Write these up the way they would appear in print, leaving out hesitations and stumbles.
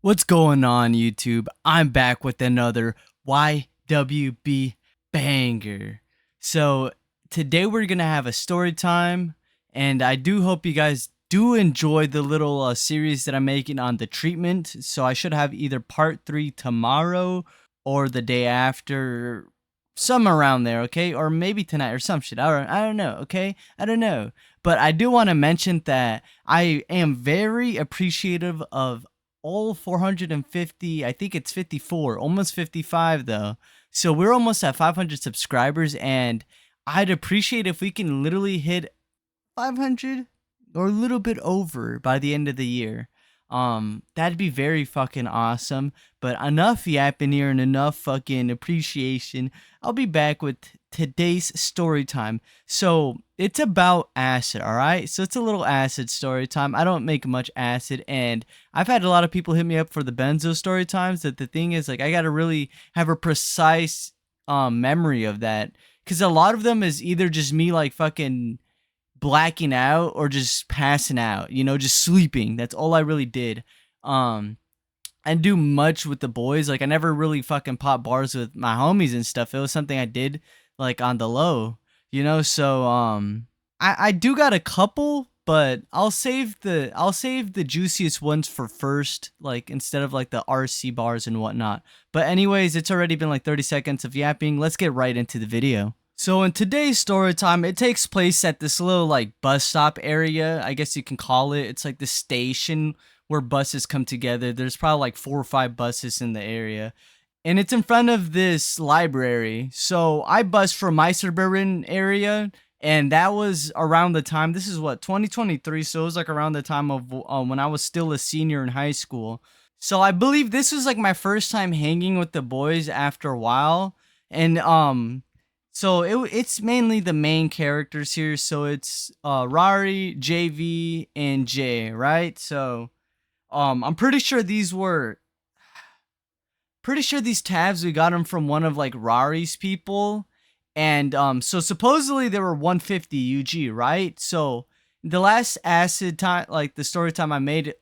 What's going on, YouTube? I'm back with another YWB banger. So, today we're going to have a story time, and I do hope you guys do enjoy the little series that I'm making on the treatment. So, I should have either part 3 tomorrow or the day after, some around there, okay? Or maybe tonight or some shit. I don't know, okay? I don't know. But I do want to mention that I am very appreciative of all 450, I think it's 54, almost 55 though. So we're almost at 500 subscribers, and I'd appreciate if we can literally hit 500 or a little bit over by the end of the year. That'd be very fucking awesome. But enough yapping here and enough fucking appreciation. I'll be back with today's story time. So it's about acid, all right? So it's a little acid story time. I don't make much acid, and I've had a lot of people hit me up for the benzo story times. That the thing is, like, I gotta really have a precise memory of that, because a lot of them is either just me like fucking blacking out or just passing out, just sleeping. That's all I really did. I didn't do much with the boys. Like, I never really fucking popped bars with my homies and stuff. It was something I did like on the low, so I do got a couple, but I'll save the juiciest ones for first, like instead of like the RC bars and whatnot. But anyways, it's already been like 30 seconds of yapping. Let's get right into the video. So in today's story time, it takes place at this little like bus stop area, I guess you can call it. It's like the station where buses come together. There's probably like 4 or 5 buses in the area. And it's in front of this library. So I bus from my suburban area, and that was around the time, this is what, 2023, so it was like around the time of when I was still a senior in high school. So I believe this was like my first time hanging with the boys after a while. And so it's mainly the main characters here. So it's Rari, JV, and Jay, right? So I'm pretty sure these tabs, we got them from one of like Rari's people. And so supposedly they were 150 UG, right? So the last acid time, like the story time I made,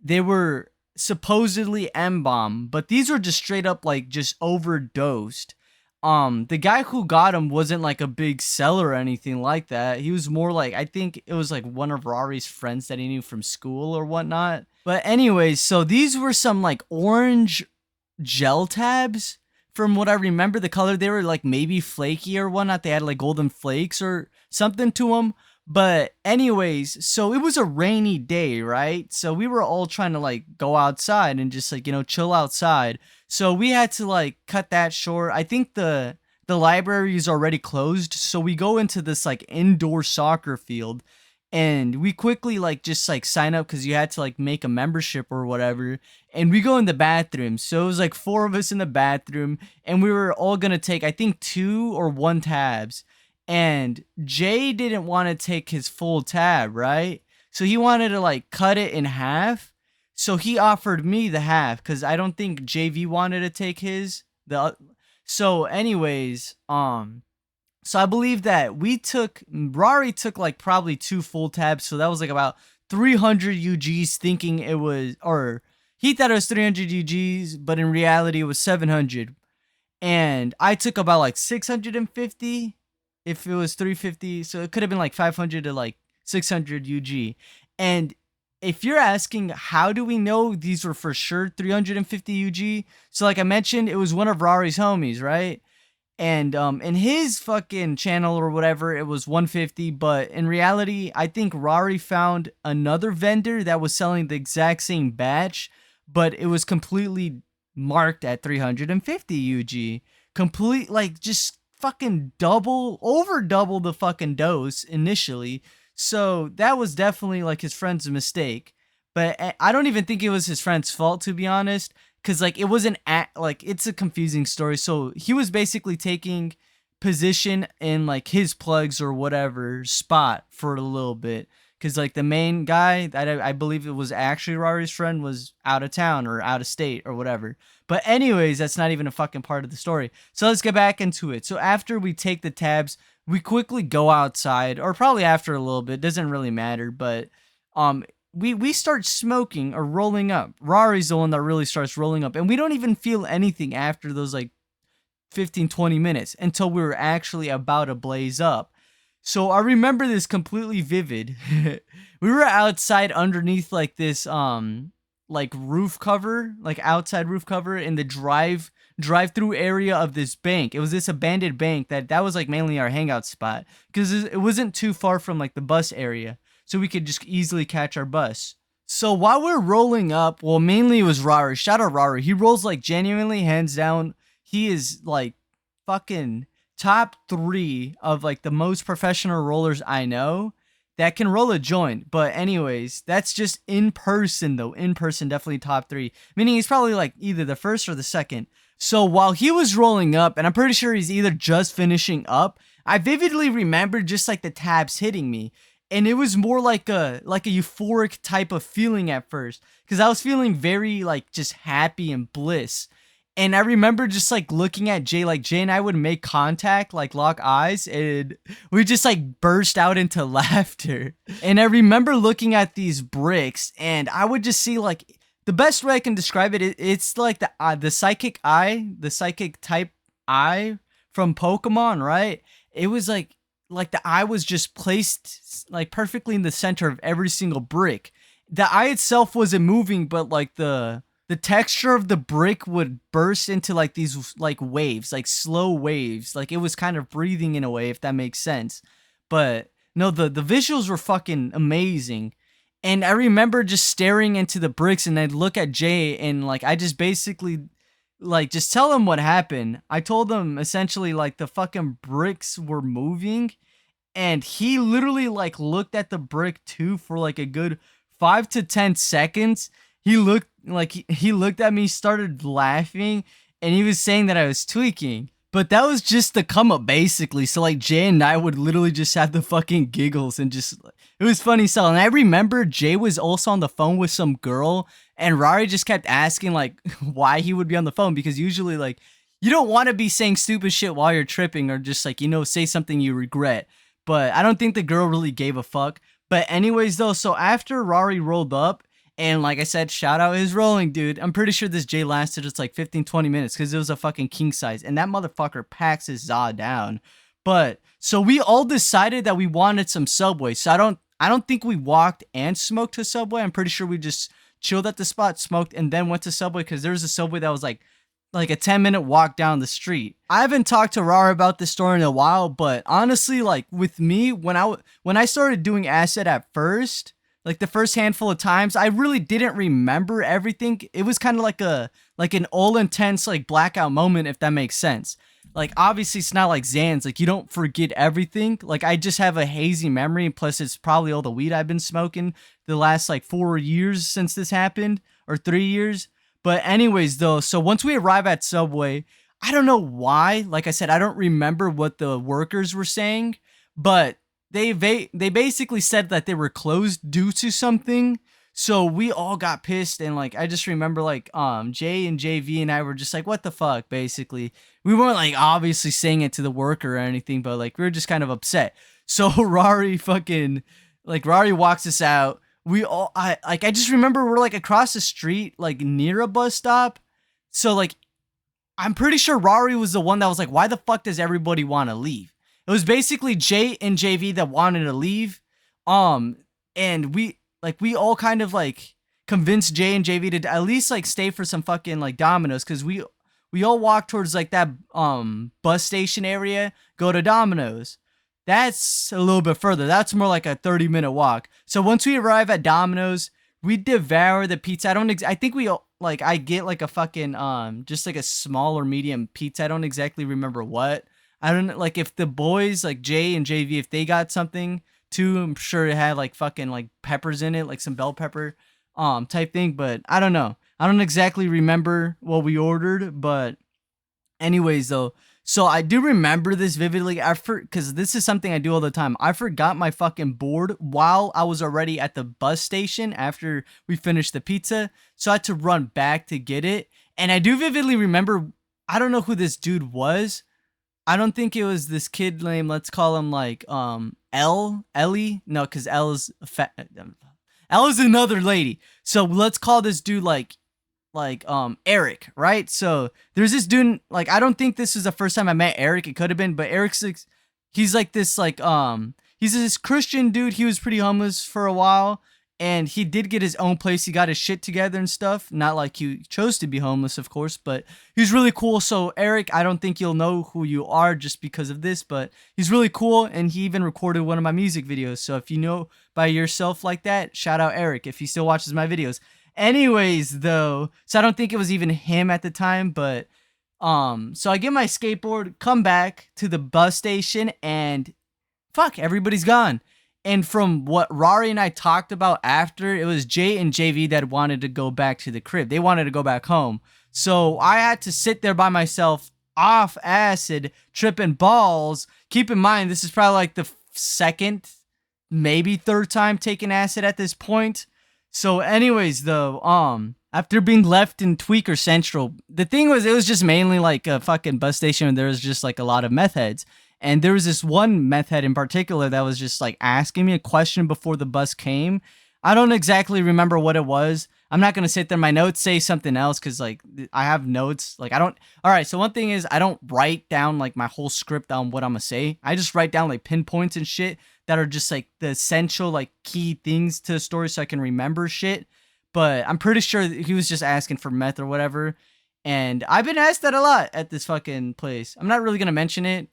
they were supposedly M bomb, but these were just straight up like just overdosed. The guy who got him wasn't like a big seller or anything like that. He was more like, I think it was like one of Rari's friends that he knew from school or whatnot. But anyways, so these were some like orange gel tabs. From what I remember, the color, they were like maybe flaky or whatnot. They had like golden flakes or something to them. But anyways, so it was a rainy day, right? So we were all trying to like go outside and just like, chill outside. So we had to like cut that short. I think the library is already closed, so we go into this like indoor soccer field, and we quickly like just like sign up because you had to like make a membership or whatever. And we go in the bathroom. So it was like 4 of us in the bathroom, and we were all gonna take, I think, 2 or 1 tabs. And Jay didn't want to take his full tab, right? So he wanted to like cut it in half. So he offered me the half because I don't think JV wanted to take his. So anyways, so I believe that Rari took like probably 2 full tabs, so that was like about 300 UGs, thinking it was, or he thought it was 300 UGs, but in reality it was 700. And I took about like 650 if it was 350, so it could have been like 500 to like 600 UG. And if you're asking how do we know these were for sure 350 UG, so like I mentioned, it was one of Rari's homies, right? And in his fucking channel or whatever, it was 150. But in reality, I think Rari found another vendor that was selling the exact same batch, but it was completely marked at 350 UG. Complete, like, just fucking over double the fucking dose initially. So that was definitely like his friend's mistake. But I don't even think it was his friend's fault, to be honest, because like it wasn't like, it's a confusing story. So he was basically taking position in like his plugs or whatever spot for a little bit, because like the main guy that I believe it was actually Rari's friend was out of town or out of state or whatever. But anyways, that's not even a fucking part of the story. So let's get back into it. So after we take the tabs, we quickly go outside, or probably after a little bit, doesn't really matter. But um we start smoking or rolling up. Rari's the one that really starts rolling up, and we don't even feel anything after those like 15, 20 minutes until we were actually about to blaze up. So I remember this completely vivid. We were outside underneath like this like roof cover, like outside roof cover in the drive through area of this bank. It was this abandoned bank that was like mainly our hangout spot because it wasn't too far from like the bus area, so we could just easily catch our bus. So while we're rolling up, well, mainly it was Rari. Shout out Rari. He rolls like genuinely hands down. He is like fucking top 3 of like the most professional rollers I know that can roll a joint. But anyways, that's just in person though. In person, definitely top 3. Meaning he's probably like either the first or the second. So while he was rolling up, and I'm pretty sure he's either just finishing up, I vividly remember just like the tabs hitting me. And it was more like a euphoric type of feeling at first. Because I was feeling very like just happy and bliss. And I remember just like looking at Jay, like Jay and I would make contact, like lock eyes, and we just like burst out into laughter. And I remember looking at these bricks, and I would just see like the best way I can describe it. It's like the psychic eye, the psychic type eye from Pokemon, right? It was like the eye was just placed like perfectly in the center of every single brick. The eye itself wasn't moving, but like the texture of the brick would burst into like these like waves, like slow waves. Like it was kind of breathing in a way, if that makes sense. But no, the visuals were fucking amazing. And I remember just staring into the bricks, and I'd look at Jay, and like I just basically like just tell him what happened. I told him essentially like the fucking bricks were moving, and he literally like looked at the brick too for like a good 5 to 10 seconds. He looked at me, started laughing, and he was saying that I was tweaking. But that was just the come up basically. So like Jay and I would literally just have the fucking giggles, and just it was funny. So, and I remember Jay was also on the phone with some girl, and Rari just kept asking like why he would be on the phone, because usually like you don't want to be saying stupid shit while you're tripping, or just like, you know, say something you regret. But I don't think the girl really gave a fuck. But anyways though, so after Rari rolled up, and like I said, shout out his rolling, dude. I'm pretty sure this J lasted just like 15, 20 minutes because it was a fucking king size. And that motherfucker packs his Za down. But so we all decided that we wanted some Subway. So I don't think we walked and smoked to Subway. I'm pretty sure we just chilled at the spot, smoked, and then went to Subway, because there was a Subway that was like a 10-minute walk down the street. I haven't talked to Rara about this story in a while, but honestly, like with me, when I started doing acid at first, like the first handful of times, I really didn't remember everything. It was kind of like an all intense like blackout moment, if that makes sense. Like obviously it's not like Xans, like you don't forget everything. Like I just have a hazy memory, plus it's probably all the weed I've been smoking the last like 4 years since this happened, or 3 years. But anyways though, so once we arrive at Subway, I don't know why, like I said, I don't remember what the workers were saying, but they basically said that they were closed due to something. So we all got pissed, and like I just remember like Jay and JV and I were just like, what the fuck, basically. We weren't like obviously saying it to the worker or anything, but like we were just kind of upset. So Rari walks us out. I just remember we're like across the street, like near a bus stop. So like I'm pretty sure Rari was the one that was like, why the fuck does everybody want to leave? It was basically Jay and JV that wanted to leave. And we all kind of like convinced Jay and JV to at least like stay for some fucking like Domino's, because we all walked towards like that bus station area, go to Domino's. That's a little bit further. That's more like a 30-minute walk. So once we arrive at Domino's, we devour the pizza. I think we like, I get like a fucking just like a small or medium pizza. I don't exactly remember what. I don't know, like if the boys like Jay and JV, if they got something too, I'm sure it had like fucking like peppers in it, like some bell pepper type thing. But I don't know. I don't exactly remember what we ordered. But anyways though, so I do remember this vividly. Because this is something I do all the time. I forgot my fucking board while I was already at the bus station after we finished the pizza. So I had to run back to get it. And I do vividly remember, I don't know who this dude was. I don't think it was this kid named, let's call him like Ellie. No, because L is That was another lady. So let's call this dude like Eric, right? So there's this dude, like, I don't think this is the first time I met Eric. It could have been, but Eric's like, he's like this he's this Christian dude. He was pretty homeless for a while, and he did get his own place. He got his shit together and stuff. Not like he chose to be homeless, of course, but he's really cool. So Eric, I don't think you'll know who you are just because of this, but he's really cool, and he even recorded one of my music videos. So if you know by yourself like that, shout out Eric if he still watches my videos. Anyways, though, so I don't think it was even him at the time, but so I get my skateboard, come back to the bus station, and fuck, everybody's gone. And from what Rari and I talked about after, it was Jay and JV that wanted to go back to the crib. They wanted to go back home. So I had to sit there by myself off acid, tripping balls. Keep in mind, this is probably like the second, maybe third time taking acid at this point. So anyways, though, after being left in Tweaker Central, the thing was, it was just mainly like a fucking bus station, and there was just like a lot of meth heads. And there was this one meth head in particular that was just like asking me a question before the bus came. I don't exactly remember what it was. I'm not going to sit there. My notes say something else because like I have notes. Like I don't. All right. So one thing is I don't write down like my whole script on what I'm going to say. I just write down like pinpoints and shit that are just like the essential like key things to the story so I can remember shit. But I'm pretty sure he was just asking for meth or whatever. And I've been asked that a lot at this fucking place. I'm not really going to mention it.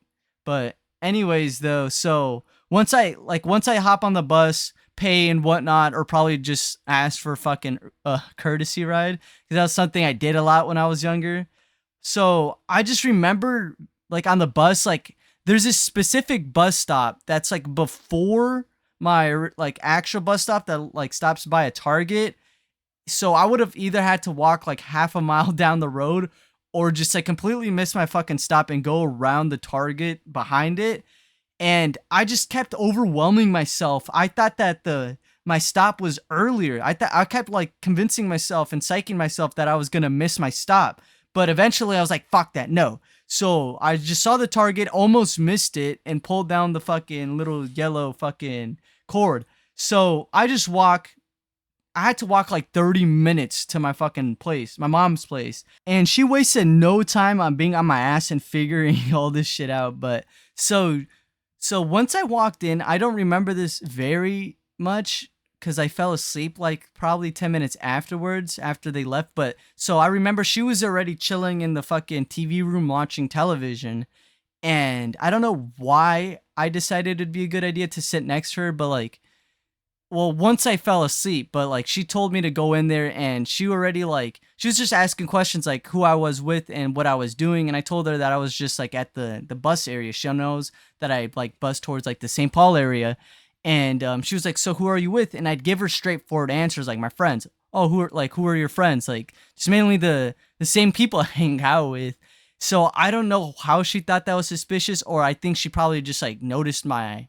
But anyways, though, so once I hop on the bus, pay and whatnot, or probably just ask for fucking courtesy ride, because that was something I did a lot when I was younger. So I just remember like on the bus, like there's this specific bus stop that's like before my like actual bus stop that like stops by a Target. So I would have either had to walk like half a mile down the road or just like completely miss my fucking stop and go around the Target behind it. And I just kept overwhelming myself. I thought that my stop was earlier. I kept like convincing myself and psyching myself that I was gonna miss my stop. But eventually I was like, fuck that, no. So I just saw the Target, almost missed it, and pulled down the fucking little yellow fucking cord. So I had to walk like 30 minutes to my fucking place, my mom's place. And she wasted no time on being on my ass and figuring all this shit out. But so once I walked in, I don't remember this very much because I fell asleep like probably 10 minutes afterwards after they left. But so I remember she was already chilling in the fucking TV room watching television. And I don't know why I decided it'd be a good idea to sit next to her, but like, well, once I fell asleep, but like she told me to go in there, and she was just asking questions like who I was with and what I was doing. And I told her that I was just like at the bus area. She knows that I like bus towards like the St. Paul area. And she was like, so who are you with? And I'd give her straightforward answers like my friends. Oh, who are your friends? Like just mainly the same people I hang out with. So I don't know how she thought that was suspicious, or I think she probably just like noticed my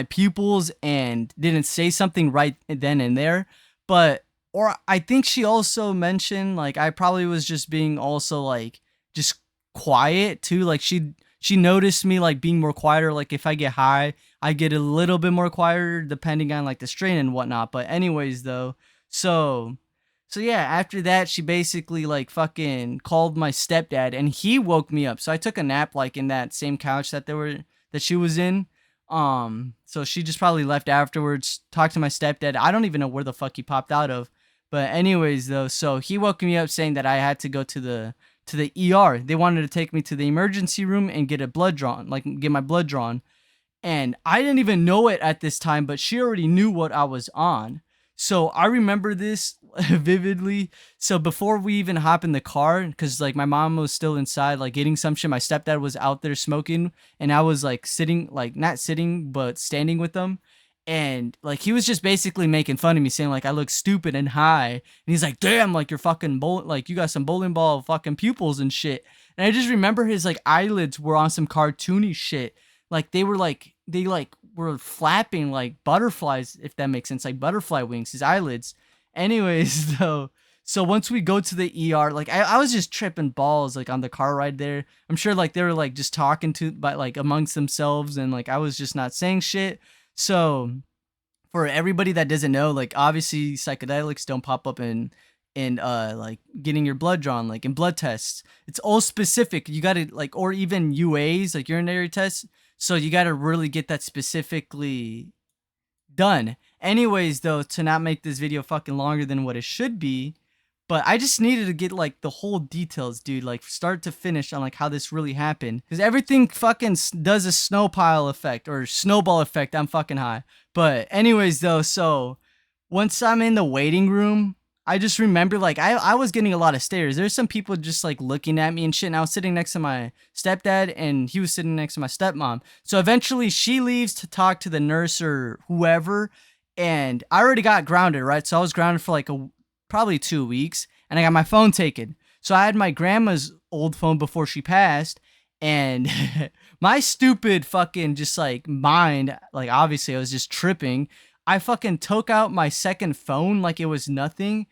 pupils and didn't say something right then and there. But or I think she also mentioned like I probably was just being also like just quiet too. Like she noticed me like being more quieter. Like if I get high, I get a little bit more quieter depending on like the strain and whatnot. But anyways, though, so yeah, after that, she basically like fucking called my stepdad, and he woke me up. So I took a nap like in that same couch that she was in. So she just probably left afterwards, talked to my stepdad. I don't even know where the fuck he popped out of. But anyways, though, so he woke me up saying that I had to go to the ER. They wanted to take me to the emergency room and get my blood drawn. And I didn't even know it at this time, but she already knew what I was on. So I remember this vividly. So before we even hop in the car, because like my mom was still inside, like getting some shit, my stepdad was out there smoking, and I was like sitting, like not sitting, but standing with them. And like he was just basically making fun of me, saying like I look stupid and high. And he's like, damn, like you're fucking like you got some bowling ball fucking pupils and shit. And I just remember his like eyelids were on some cartoony shit. Like they were flapping like butterflies, if that makes sense, like butterfly wings, his eyelids. Anyways, though, so once we go to the ER, like I was just tripping balls like on the car ride there. I'm sure like they were like just talking like amongst themselves, and like I was just not saying shit. So for everybody that doesn't know, like obviously psychedelics don't pop up in like getting your blood drawn, like in blood tests. It's all specific. You gotta like, or even UAs, like urinary tests. So you gotta really get that specifically done. Anyways, though, to not make this video fucking longer than what it should be, but I just needed to get like the whole details, dude, like start to finish on like how this really happened. Because everything fucking does a snow pile effect or snowball effect. I'm fucking high. But anyways, though, so once I'm in the waiting room, I just remember like I was getting a lot of stares. There's some people just like looking at me and shit. And I was sitting next to my stepdad and he was sitting next to my stepmom. So eventually she leaves to talk to the nurse or whoever. And I already got grounded, right? So I was grounded for like probably 2 weeks and I got my phone taken. So I had my grandma's old phone before she passed. And my stupid fucking just like mind, like obviously I was just tripping. I fucking took out my second phone like it was nothing,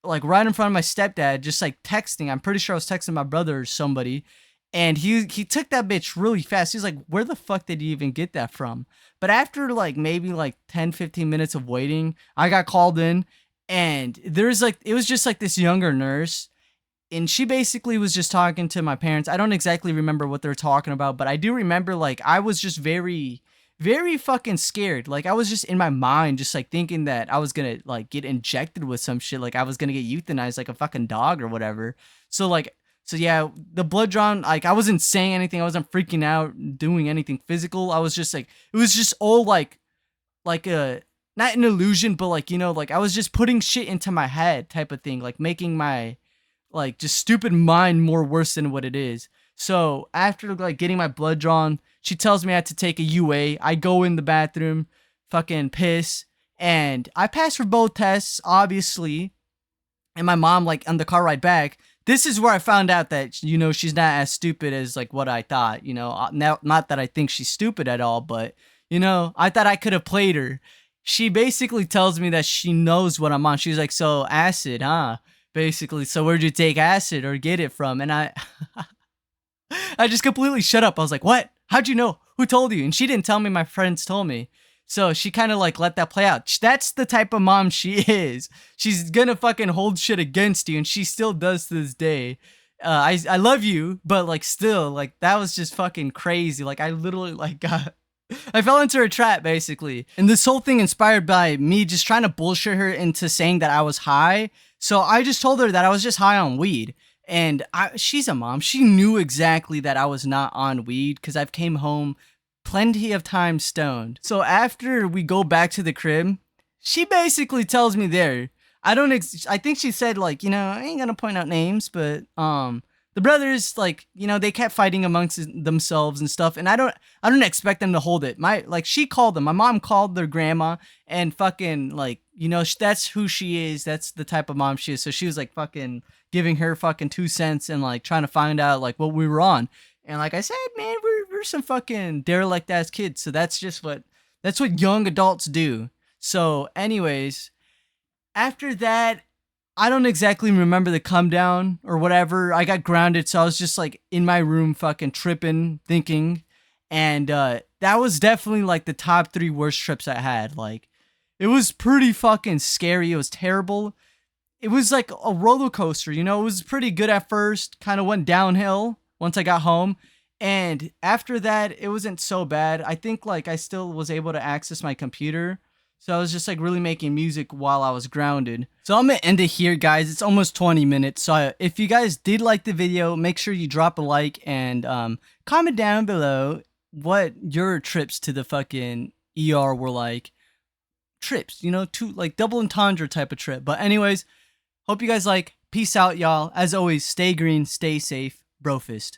like right in front of my stepdad, just like texting. I'm pretty sure I was texting my brother or somebody, and he took that bitch really fast. He's like, where the fuck did you even get that from? But after like maybe like 10-15 minutes of waiting, I got called in, and there's like, it was just like this younger nurse, and she basically was just talking to my parents. I don't exactly remember what they're talking about, but I do remember like I was just very fucking scared. Like I was just in my mind just like thinking that I was gonna like get injected with some shit, like I was gonna get euthanized like a fucking dog or whatever. So yeah, the blood drawn, like I wasn't saying anything, I wasn't freaking out doing anything physical. I was just like, it was just all like a, not an illusion, but like, you know, like I was just putting shit into my head type of thing, like making my like just stupid mind more worse than what it is. So after like getting my blood drawn, she tells me I had to take a UA. I go in the bathroom, fucking piss, and I passed for both tests, obviously. And my mom, like on the car ride back, this is where I found out that, you know, she's not as stupid as like what I thought, you know, not that I think she's stupid at all, but you know, I thought I could have played her. She basically tells me that she knows what I'm on. She's like, so acid, huh? Basically, so where'd you take acid or get it from? And I just completely shut up. I was like, what? How'd you know? Who told you? And she didn't tell me, my friends told me. So she kind of like let that play out. That's the type of mom she is. She's gonna fucking hold shit against you, and she still does to this day. I love you, but like still, like that was just fucking crazy. Like I literally like got, I fell into her trap basically. And this whole thing inspired by me just trying to bullshit her into saying that I was high. So I just told her that I was just high on weed. And she's a mom. She knew exactly that I was not on weed because I've came home plenty of times stoned. So after we go back to the crib, she basically tells me there, I think she said like, you know, I ain't gonna point out names, but the brothers, like, you know, they kept fighting amongst themselves and stuff, and I don't expect them to hold it. She called them. My mom called their grandma and fucking like, you know, that's who she is. That's the type of mom she is. So she was like fucking giving her fucking 2 cents and like trying to find out like what we were on. And like I said, man, we're some fucking derelict ass kids. So that's what young adults do. So anyways, after that, I don't exactly remember the come down or whatever. I got grounded, so I was just like in my room fucking tripping, thinking. And that was definitely like the top 3 worst trips I had. Like, it was pretty fucking scary. It was terrible. It was like a roller coaster, you know? It was pretty good at first, kind of went downhill once I got home. And after that, it wasn't so bad. I think like I still was able to access my computer. So I was just like really making music while I was grounded. So I'm gonna end it here, guys. It's almost 20 minutes. So if you guys did like the video, make sure you drop a like and comment down below what your trips to the fucking ER were like. Trips, you know, to like double entendre type of trip. But anyways, hope you guys like. Peace out, y'all. As always, stay green, stay safe. Brofist.